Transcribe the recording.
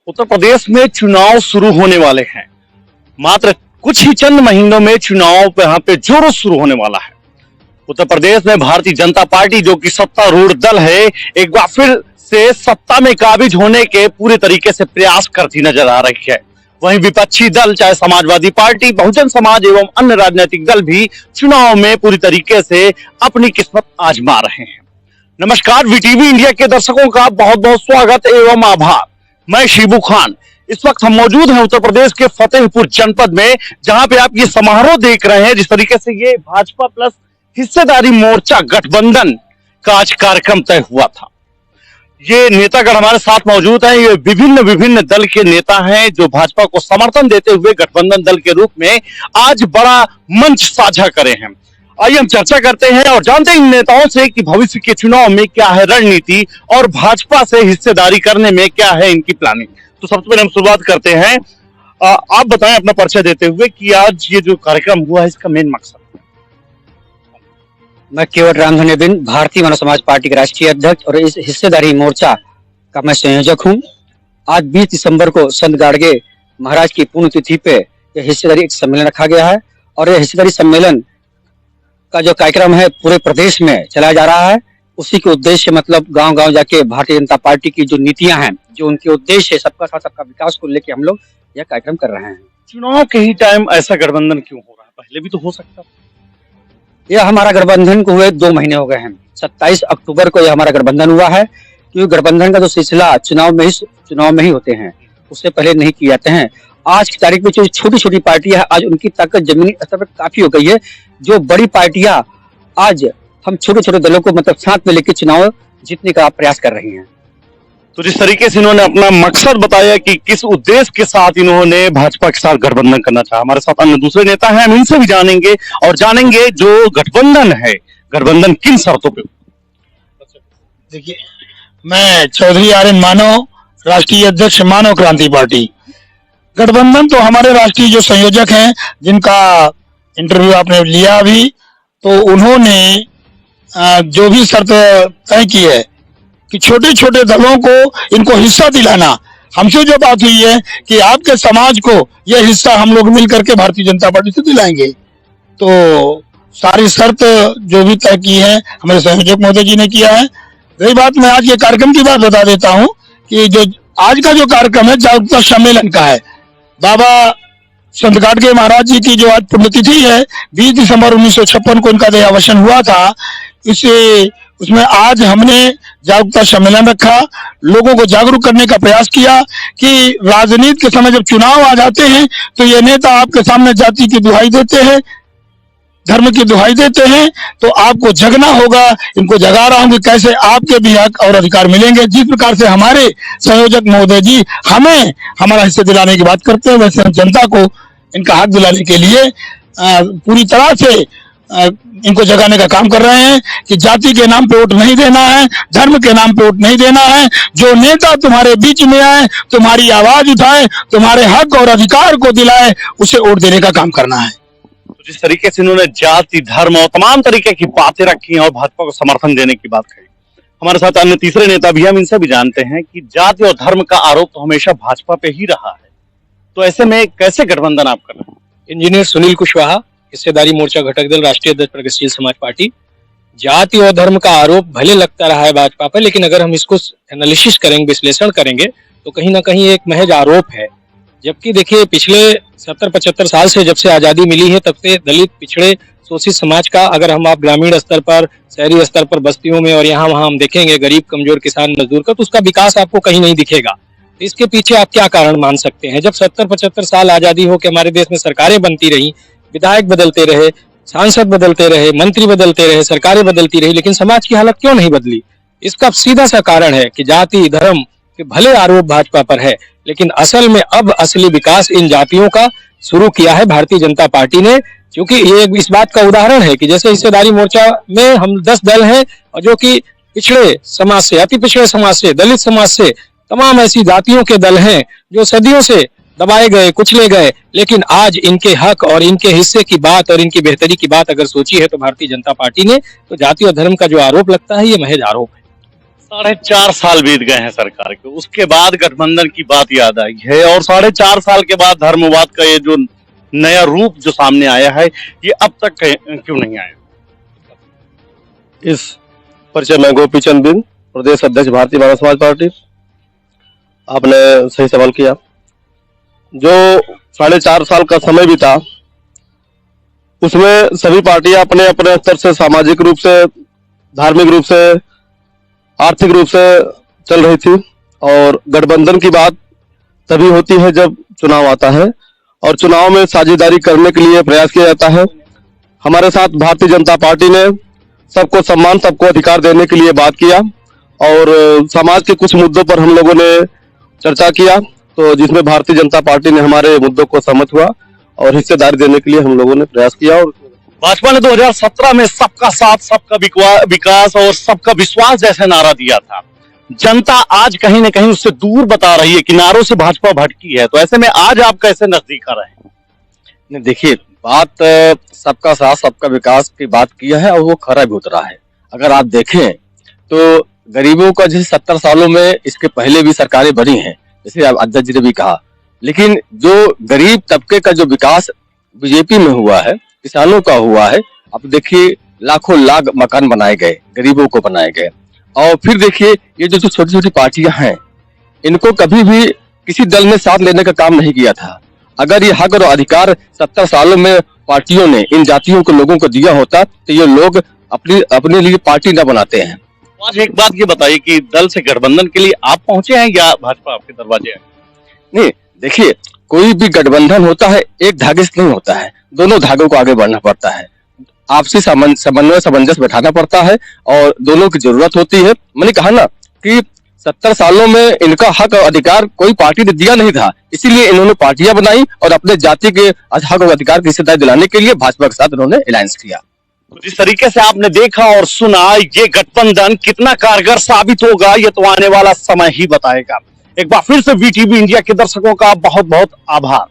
उत्तर प्रदेश में चुनाव शुरू होने वाले हैं। मात्र कुछ ही चंद महीनों में चुनाव यहाँ पे जोरों शुरू होने वाला है। उत्तर प्रदेश में भारतीय जनता पार्टी जो कि सत्तारूढ़ दल है, एक बार फिर से सत्ता में काबिज होने के पूरे तरीके से प्रयास करती नजर आ रही है। वहीं विपक्षी दल चाहे समाजवादी पार्टी, बहुजन समाज एवं अन्य राजनीतिक दल भी चुनाव में पूरी तरीके से अपनी किस्मत आजमा रहे हैं। नमस्कार, वीटीवी इंडिया के दर्शकों का बहुत बहुत स्वागत एवं आभार। मैं शिबू खान। इस वक्त हम मौजूद हैं उत्तर प्रदेश के फतेहपुर जनपद में, जहां पे आप ये समारोह देख रहे हैं। जिस तरीके से ये भाजपा प्लस हिस्सेदारी मोर्चा गठबंधन का आज कार्यक्रम तय हुआ था। ये नेतागण हमारे साथ मौजूद हैं। ये विभिन्न दल के नेता हैं जो भाजपा को समर्थन देते हुए गठबंधन दल के रूप में आज बड़ा मंच साझा करे हैं। आइए हम चर्चा करते हैं और जानते हैं इन नेताओं से कि भविष्य के चुनाव में क्या है रणनीति और भाजपा से हिस्सेदारी करने में क्या है इनकी प्लानिंग। तो सबसे पहले हम शुरुआत करते हैं। आप बताएं अपना परिचय देते हुए कि आज ये जो कार्यक्रम हुआ है इसका मेन मकसद। मैं केवट रामधन्य बिन, भारतीय मानव समाज पार्टी के राष्ट्रीय अध्यक्ष और इस हिस्सेदारी मोर्चा का मैं संयोजक हूं। आज 20 दिसंबर को संत गाडगे महाराज की पुण्यतिथि पे यह हिस्सेदारी सम्मेलन रखा गया है और यह हिस्सेदारी सम्मेलन का जो कार्यक्रम है पूरे प्रदेश में चलाया जा रहा है। उसी के उद्देश्य मतलब गांव-गांव जाके भारतीय जनता पार्टी की जो नीतियां हैं, जो उनके उद्देश्य है सबका साथ सबका विकास को लेकर हम लोग यह कार्यक्रम कर रहे हैं। चुनाव के ही टाइम ऐसा गठबंधन क्यों हो रहा है? पहले भी तो हो सकता था। यह हमारा गठबंधन को हुए 2 महीने हो गए हैं। 27 अक्टूबर को यह हमारा गठबंधन हुआ है, क्योंकि गठबंधन का जो सिलसिला चुनाव में ही होते हैं, उससे पहले नहीं किए जाते हैं। आज की तारीख में जो छोटी छोटी पार्टियां है, आज उनकी ताकत जमीनी स्तर पर काफी हो गई है। जो बड़ी पार्टियां आज हम छोटे छोटे दलों को मतलब साथ में लेकर चुनाव जीतने का प्रयास कर रही हैं। तो जिस तरीके से इन्होंने अपना मकसद बताया कि किस उद्देश्य के साथ इन्होंने भाजपा के साथ गठबंधन करना चाहा, हमारे साथ अन्य दूसरे नेता हैं, हम इनसे भी जानेंगे जो गठबंधन है, गठबंधन किन शर्तों पे। देखिए, मैं चौधरी आर्यन मानव, राष्ट्रीय अध्यक्ष मानव क्रांति पार्टी। गठबंधन तो हमारे राष्ट्रीय जो संयोजक हैं, जिनका इंटरव्यू आपने लिया अभी, तो उन्होंने जो भी शर्त तय की है कि छोटे छोटे दलों को इनको हिस्सा दिलाना। हमसे जो बात हुई है कि आपके समाज को यह हिस्सा हम लोग मिल करके भारतीय जनता पार्टी से दिलाएंगे। तो सारी शर्त जो भी तय की है हमारे संयोजक महोदय जी ने किया है। रही बात, मैं आज के कार्यक्रम की बात बता देता हूं कि जो आज का जो कार्यक्रम है जागरूकता सम्मेलन का है। बाबा संत गाडगे महाराज जी की जो आज पुण्यतिथि है, 20 दिसंबर 1956 को इनका देहावसान हुआ था। उसमें आज हमने जागरूकता सम्मेलन रखा, लोगों को जागरूक करने का प्रयास किया कि राजनीति के समय जब चुनाव आ जाते हैं तो ये नेता आपके सामने जाति की दुहाई देते हैं, धर्म की दुहाई देते हैं, तो आपको जगना होगा। इनको जगा रहा हूं कि कैसे आपके भी हक और अधिकार मिलेंगे। जिस प्रकार से हमारे संयोजक महोदय जी हमें हमारा हिस्सा दिलाने की बात करते हैं, वैसे हम जनता को इनका हक दिलाने के लिए पूरी तरह से इनको जगाने का काम कर रहे हैं कि जाति के नाम पे वोट नहीं देना है, धर्म के नाम पे वोट नहीं देना है। जो नेता तुम्हारे बीच में आए, तुम्हारी आवाज उठाए, तुम्हारे हक और अधिकार को दिलाए, उसे वोट देने का काम करना है। तो जिस तरीके से इन्होंने जाति, धर्म और तमाम तरीके की बातें रखी और भाजपा को समर्थन देने की बात कही, हमारे साथ अन्य तीसरे नेता भी, हम इनसे भी जानते हैं कि जाति और धर्म का आरोप तो हमेशा भाजपा पे ही रहा है। तो ऐसे में कैसे गठबंधन आप कर रहे हैं? इंजीनियर सुनील कुशवाहा, हिस्सेदारी मोर्चा घटक दल, राष्ट्रीय अध्यक्ष प्रगतिशील समाज पार्टी। जाति और धर्म का आरोप भले लगता रहा है भाजपा पर, लेकिन अगर हम इसको एनालिसिस करेंगे, विश्लेषण करेंगे, तो कहीं ना कहीं एक महज आरोप है। जबकि देखिए, पिछले 70-75 साल से जब से आजादी मिली है, तब से दलित, पिछड़े, शोषित समाज का अगर हम आप ग्रामीण स्तर पर, शहरी स्तर पर, बस्तियों में और यहाँ वहां हम देखेंगे गरीब, कमजोर, किसान, मजदूर का, तो उसका विकास आपको कहीं नहीं दिखेगा। इसके पीछे आप क्या कारण मान सकते हैं? जब 70-75 साल आजादी हो के हमारे देश में सरकारें बनती रही, विधायक बदलते रहे, सांसद बदलते रहे, मंत्री बदलते रहे, सरकारें बदलती रही, लेकिन समाज की हालत क्यों नहीं बदली? इसका सीधा सा कारण है कि जाति, धर्म के भले आरोप भाजपा पर है, लेकिन असल में अब असली विकास इन जातियों का शुरू किया है भारतीय जनता पार्टी ने। क्योंकि ये इस बात का उदाहरण है कि जैसे हिस्सेदारी मोर्चा में हम 10 दल हैं, और जो कि पिछड़े समाज से, अति पिछड़े समाज से, दलित समाज से, तमाम ऐसी जातियों के दल हैं जो सदियों से दबाए गए, कुचले गए, लेकिन आज इनके हक और इनके हिस्से की बात और इनकी बेहतरी की बात अगर सोची है तो भारतीय जनता पार्टी ने। तो जाति और धर्म का जो आरोप लगता है, ये महज आरोप है। 4.5 साल बीत गए हैं सरकार के, उसके बाद गठबंधन की बात याद आई है और 4.5 साल के बाद धर्मवाद का ये जो नया रूप जो सामने आया है, ये अब तक क्यों नहीं आया? इस परिचय में गोपी चंद बिंद, प्रदेश अध्यक्ष भारतीय मानव समाज पार्टी। आपने सही सवाल किया। जो 4.5 साल का समय बीता, उसमें सभी पार्टियां अपने अपने स्तर से सामाजिक रूप से, धार्मिक रूप से, आर्थिक रूप से चल रही थी और गठबंधन की बात तभी होती है जब चुनाव आता है और चुनाव में साझेदारी करने के लिए प्रयास किया जाता है। हमारे साथ भारतीय जनता पार्टी ने सबको सम्मान, सबको अधिकार देने के लिए बात किया और समाज के कुछ मुद्दों पर हम लोगों ने चर्चा किया, तो जिसमें भारतीय जनता पार्टी ने हमारे मुद्दों को सहमत हुआ और हिस्सेदारी देने के लिए हम लोगों ने प्रयास किया। और भाजपा ने 2017 में सबका साथ, सबका विकास और सबका विश्वास जैसे नारा दिया था। जनता आज कहीं न कहीं उससे दूर बता रही है, किनारों से भाजपा भटकी है, तो ऐसे में आज आप कैसे नजदीक आ रहे हैं? नहीं, देखिए, बात सबका साथ सबका विकास की बात किया है और वो खरा भी उतरा है। अगर आप देखें तो गरीबों का जैसे 70 सालों में इसके पहले भी सरकारें बनी हैं, जैसे अध्यक्ष जी ने भी कहा, लेकिन जो गरीब तबके का जो विकास बीजेपी में हुआ है, किसानों का हुआ है, अब देखिए लाखों लाख मकान बनाए गए, गरीबों को बनाए गए। और फिर देखिए ये जो छोटी छोटी पार्टियां हैं, इनको कभी भी किसी दल में साथ लेने का काम नहीं किया था। अगर ये हक और अधिकार 70 सालों में पार्टियों ने इन जातियों को, लोगों को दिया होता तो ये लोग अपने लिए पार्टी न बनाते हैं। आज एक बात ये बताइए कि दल से गठबंधन के लिए आप पहुंचे हैं या भाजपा आपके दरवाजे है? नहीं, देखिए, कोई भी गठबंधन होता है एक धागे से नहीं होता है, दोनों धागों को आगे बढ़ना पड़ता है, आपसी समन्वय सामंजस्य बैठाना पड़ता है और दोनों की जरूरत होती है। मैंने कहा ना कि 70 सालों में इनका हक और अधिकार कोई पार्टी ने दिया नहीं था, इसीलिए इन्होंने पार्टियां बनाई और अपने जाति के हक और अधिकार की हिस्सेदारी दिलाने के लिए भाजपा के साथ इन्होंने अलायंस किया। तो जिस तरीके से आपने देखा और सुना, ये गठबंधन कितना कारगर साबित होगा ये तो आने वाला समय ही बताएगा। एक बार फिर से वीटीवी इंडिया के दर्शकों का बहुत बहुत आभार।